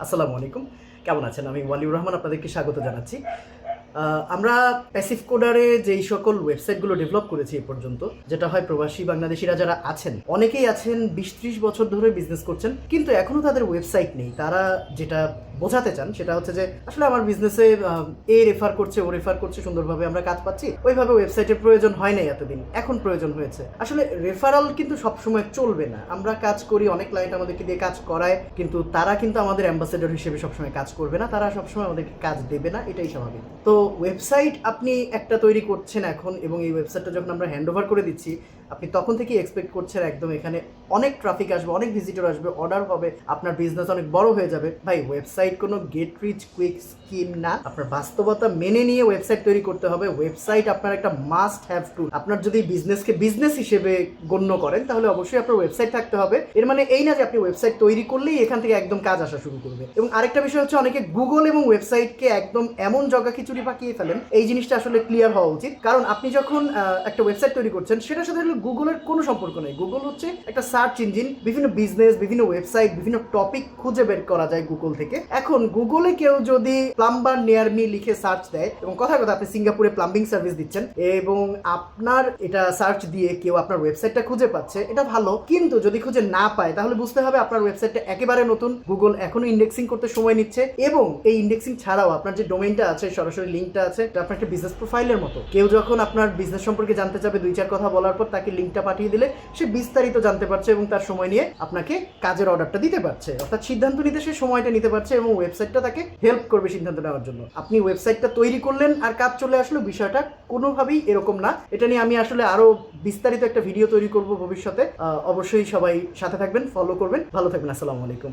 আসসালামু আলাইকুম, কেমন আছেন? আমি ওয়ালিউর রহমান আপনাদেরকে স্বাগত জানাচ্ছি। আমরা প্যাসিভ কোডারে যেই সকল ওয়েবসাইটগুলো ডেভেলপ করেছি এ পর্যন্ত, যেটা হয় প্রবাসী বাংলাদেশিরা যারা আছেন, অনেকেই আছেন 20-30 বছর ধরে বিজনেস করছেন, কিন্তু এখনও তাদের ওয়েবসাইট নেই। তারা যেটা বোঝাতে চান সেটা হচ্ছে যে আসলে আমার বিজনেসে এ রেফার করছে, ও রেফার করছে, সুন্দরভাবে আমরা কাজ পাচ্ছি, ওইভাবে ওয়েবসাইটের প্রয়োজন হয় নাই এতদিন, এখন প্রয়োজন হয়েছে। আসলে রেফারাল কিন্তু সবসময় চলবে না। আমরা কাজ করি, অনেক ক্লায়েন্ট আমাদেরকে দিয়ে কাজ করায়, কিন্তু তারা কিন্তু আমাদের অ্যাম্বাসেডর হিসেবে সবসময় কাজ করবে না, তারা সবসময় আমাদেরকে কাজ দেবে না, এটাই স্বাভাবিক। তো ওয়েবসাইট আপনি একটা তৈরি করছেন এখন, এবং এই ওয়েবসাইটটা যখন আমরা হ্যান্ড ওভার করে দিচ্ছি, আপনি তখন থেকেই এক্সপেক্ট করছেন একদম এখানে অনেক ট্রাফিক আসবে, অনেক ভিজিটর আসবে, অর্ডার হবে, আপনার বিজনেস অনেক বড় হয়ে যাবে। ভাই, ওয়েবসাইট কোনো গেট রিচ কুইক স্কিম না। আপনার বাস্তবতা মেনে নিয়ে ওয়েবসাইট তৈরি করতে হবে। ওয়েবসাইট আপনার একটা মাস্ট হ্যাভ টুল। আপনার যদি বিজনেসকে বিজনেস হিসেবে গণ্য করেন, তাহলে অবশ্যই আপনার ওয়েবসাইট থাকতে হবে। এর মানে এই না যে আপনি ওয়েবসাইট তৈরি করলেই এখান থেকে একদম কাজ আসা শুরু করবে। এবং আরেকটা বিষয় হচ্ছে, অনেকে গুগল এবং ওয়েবসাইটকে একদম এমন জগা খিচুড়ি পাকিয়ে ফেলেন, এই জিনিসটা আসলে ক্লিয়ার হওয়া উচিত। কারণ আপনি যখন একটা ওয়েবসাইট তৈরি করছেন, সেটার সাথে গুগলের কোনো সম্পর্ক নেই। গুগল হচ্ছে একটা সার্চ ইঞ্জিন। বিভিন্ন বিজনেস, বিভিন্ন ওয়েবসাইট, বিভিন্ন টপিক খুঁজে বের করা যায় গুগল থেকে। এখন গুগলে কেউ যদি প্লাম্বার নিয়ার মি লিখে সার্চ দেয়, এবং কথা আপনি সিঙ্গাপুরে প্লাম্বিং সার্ভিস দিচ্ছেন, এবং আপনার এটা সার্চ দিয়ে কেউ আপনার ওয়েবসাইটটা খুঁজে পাচ্ছে, এটা ভালো। কিন্তু যদি খুঁজে না পায়, তাহলে বুঝতে হবে আপনার ওয়েবসাইটটা একেবারে নতুন, গুগল এখনো ইন্ডেক্সিং করতে সময় নিচ্ছে, এবং এই ইন্ডেক্সিং ছাড়াও আপনার যে ডোমেইনটা আছে, সরাসরি লিঙ্কটা আছে, এটা আপনার একটা বিজনেস প্রোফাইলের মতো। কেউ যখন আপনার বিজনেস সম্পর্কে জানতে চাবে, 2-4 কথা বলার পর তাকে লিঙ্কটা পাঠিয়ে দিলে সে বিস্তারিত জানতে পারছে, এবং তার সময় নিয়ে আপনাকে কাজের অর্ডারটা দিতে পারছে, অর্থাৎ সিদ্ধান্ত নিতে সে সময়টা নিতে পারছে, এবং ওয়েবসাইটটা তাকে হেল্প করবে সিদ্ধান্ত নেওয়ার জন্য। আপনি ওয়েবসাইটটা তৈরি করলেন আর কাজ চলে আসলো, বিষয়টা কোনোভাবেই এরকম না। এটা নিয়ে আমি আসলে আরো বিস্তারিত একটা ভিডিও তৈরি করব ভবিষ্যতে। অবশ্যই সবাই সাথে থাকবেন, ফলো করবেন, ভালো থাকবেন। আসসালামু আলাইকুম।